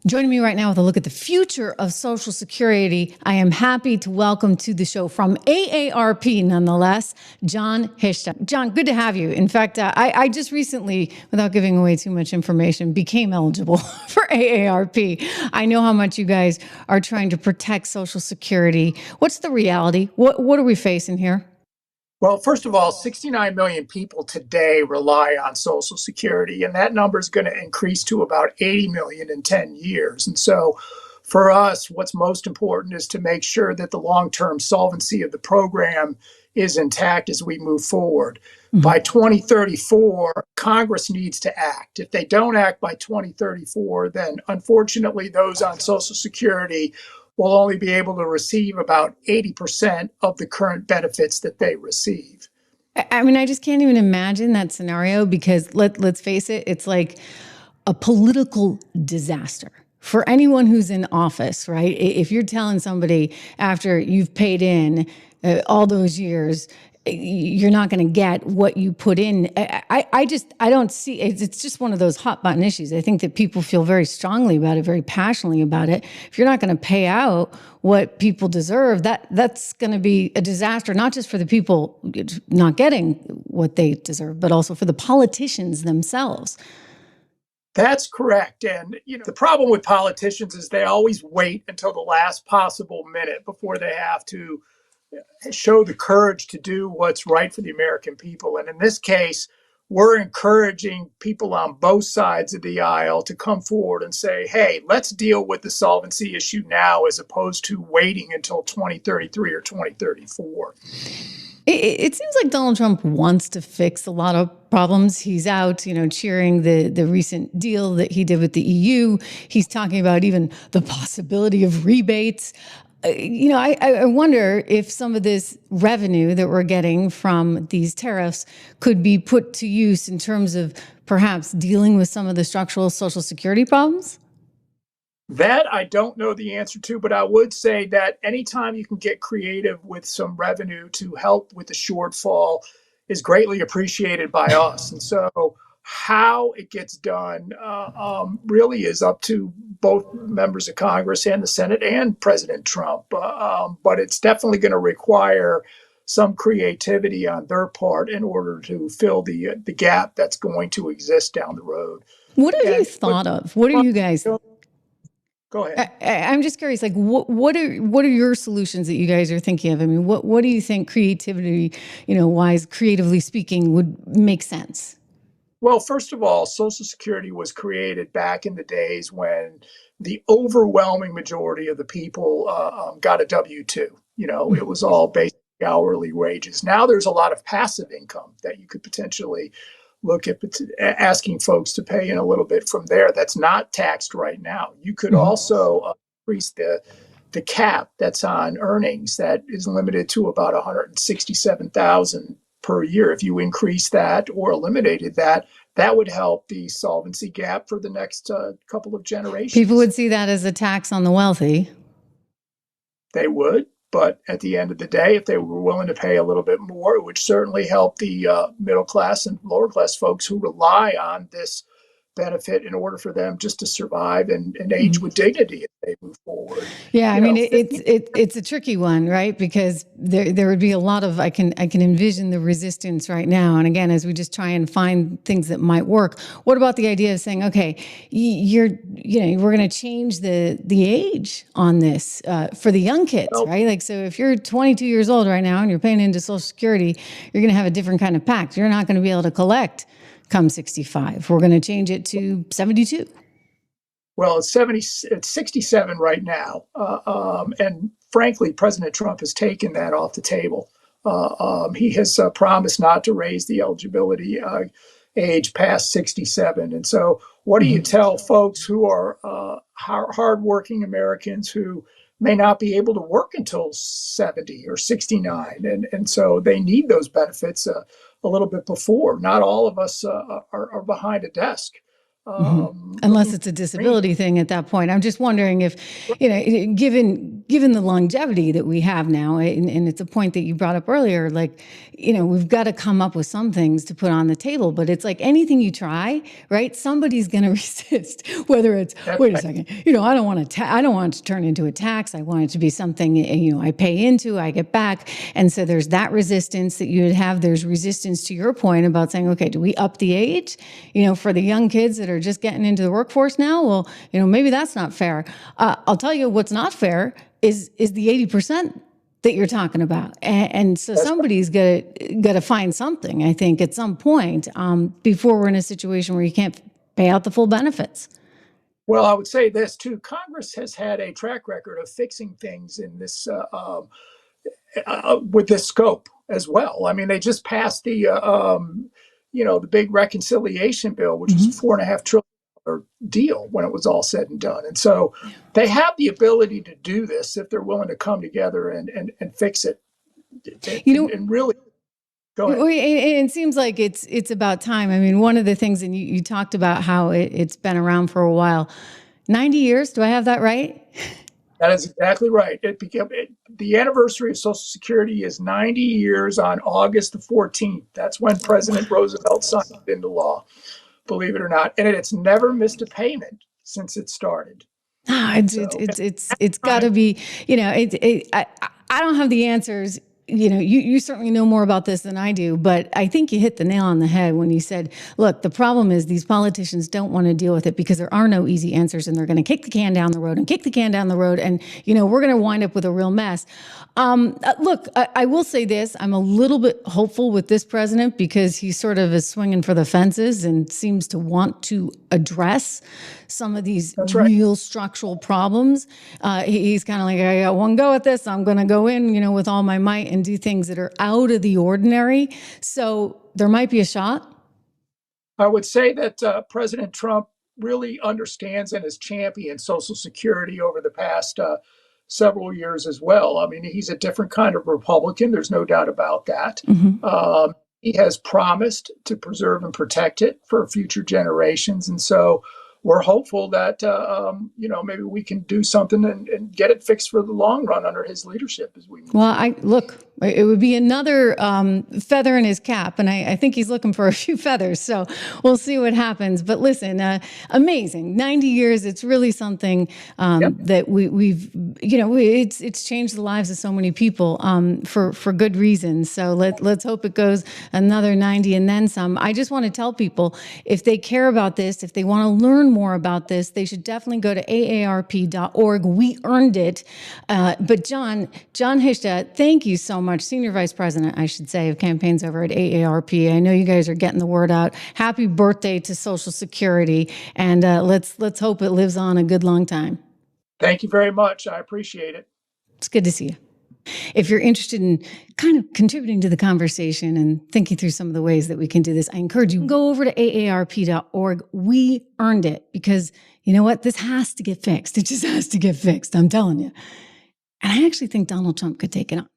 Joining me right now with a look at the future of Social Security, I am happy to welcome to the show from AARP, nonetheless, John Hishton. John, good to have you. In fact, I just recently, without giving away too much information, became eligible for AARP. I know how much you guys are trying to protect Social Security. What's the reality? What are we facing here? Well, first of all, 69 million people today rely on Social Security, and that number is going to increase to about 80 million in 10 years. And so for us, what's most important is to make sure that the long-term solvency of the program is intact as we move forward. Mm-hmm. By 2034, Congress needs to act. If they don't act by 2034, then unfortunately, those on Social Security will only be able to receive about 80% of the current benefits that they receive. I mean, I just can't even imagine that scenario because let's face it, it's like a political disaster for anyone who's in office, right? If you're telling somebody after you've paid in all those years, you're not going to get what you put in. I don't see it's just one of those hot button issues. I think that people feel very strongly about it, very passionately about it. If you're not going to pay out what people deserve, that's going to be a disaster, not just for the people not getting what they deserve, but also for the politicians themselves. That's correct. And, the problem with politicians is they always wait until the last possible minute before they have to show the courage to do what's right for the American people. And in this case, we're encouraging people on both sides of the aisle to come forward and say, hey, let's deal with the solvency issue now as opposed to waiting until 2033 or 2034. It seems like Donald Trump wants to fix a lot of problems. He's out, cheering the recent deal that he did with the EU. He's talking about even the possibility of rebates. I wonder if some of this revenue that we're getting from these tariffs could be put to use in terms of perhaps dealing with some of the structural Social Security problems. That I don't know the answer to, but I would say that anytime you can get creative with some revenue to help with the shortfall is greatly appreciated by us. And so how it gets done really is up to both members of Congress and the Senate and President Trump. But it's definitely going to require some creativity on their part in order to fill the gap that's going to exist down the road. What have you thought of? What are you guys? Go ahead. I'm just curious, like what are your solutions that you guys are thinking of? I mean, what do you think creativity, wise, creatively speaking, would make sense? Well, first of all, Social Security was created back in the days when the overwhelming majority of the people got a W-2. It was all basic hourly wages. Now there's a lot of passive income that you could potentially look at asking folks to pay in a little bit from there. That's not taxed right now. You could also increase the cap that's on earnings that is limited to about $167,000 per year. If you increase that or eliminated that, that would help the solvency gap for the next couple of generations. People would see that as a tax on the wealthy. They would. But at the end of the day, if they were willing to pay a little bit more, it would certainly help the middle class and lower class folks who rely on this benefit in order for them just to survive and age with dignity as they move forward. Yeah, I mean, it's a tricky one, right? Because there would be a lot of I can envision the resistance right now. And again, as we just try and find things that might work, what about the idea of saying, okay, we're going to change the age on this for the young kids, right? Like, so if you're 22 years old right now and you're paying into Social Security, you're going to have a different kind of pact. You're not going to be able to collect come 65. We're going to change it to 72. Well, it's 67 right now. And frankly, President Trump has taken that off the table. He has promised not to raise the eligibility age past 67. And so what do you tell folks who are hardworking Americans who may not be able to work until 70 or 69? And so they need those benefits a little bit before. Not all of us are behind a desk. Unless it's a disability thing at that point. I'm just wondering if, given given the longevity that we have now, and it's a point that you brought up earlier, like, we've got to come up with some things to put on the table, but it's like anything you try, right? Somebody's going to resist, whether it's, wait a second, I don't want it to turn into a tax. I want it to be something, I pay into, I get back. And so there's that resistance that you would have. There's resistance to your point about saying, okay, do we up the age, for the young kids that are just getting into the workforce now? Well, maybe that's not fair. I'll tell you what's not fair is the 80% that you're talking about. And so somebody's got to find something, I think, at some point before we're in a situation where you can't pay out the full benefits. Well, I would say this too. Congress has had a track record of fixing things in this with this scope as well. I mean, they just passed the big reconciliation bill, which was $4.5 trillion deal when it was all said and done. And so they have the ability to do this if they're willing to come together and fix it. And really go ahead. It seems like it's about time. I mean, one of the things, and you talked about how it's been around for a while. 90 years, do I have that right? That is exactly right. The anniversary of Social Security is 90 years on August the 14th. That's when President Roosevelt signed it into law, believe it or not. And it's never missed a payment since it started. It's got to be, I don't have the answers. You certainly know more about this than I do, but I think you hit the nail on the head when you said, look, the problem is these politicians don't want to deal with it because there are no easy answers, and they're going to kick the can down the road and kick the can down the road. And, we're going to wind up with a real mess. Look, I will say this. I'm a little bit hopeful with this president because he sort of is swinging for the fences and seems to want to address some of these real structural problems. He's kind of like, I got one go at this. I'm going to go in, with all my might and do things that are out of the ordinary. So there might be a shot. I would say that President Trump really understands and has championed Social Security over the past several years as well. I mean, he's a different kind of Republican. There's no doubt about that. He has promised to preserve and protect it for future generations. And so we're hopeful that, maybe we can do something and get it fixed for the long run under his leadership as we move. Well, it would be another feather in his cap, and I think he's looking for a few feathers, so we'll see what happens. But listen, amazing. 90 years, it's really something that we've it's changed the lives of so many people for good reasons. So let's hope it goes another 90 and then some. I just want to tell people, if they care about this, if they want to learn more about this, they should definitely go to aarp.org. We earned it. But John Hishda, thank you so much. Senior Vice President, I should say, of campaigns over at AARP. I know you guys are getting the word out. Happy birthday to Social Security. And let's hope it lives on a good long time. Thank you very much. I appreciate it. It's good to see you. If you're interested in kind of contributing to the conversation and thinking through some of the ways that we can do this, I encourage you, go over to aarp.org. We earned it, because you know what? This has to get fixed. It just has to get fixed. I'm telling you. And I actually think Donald Trump could take it on.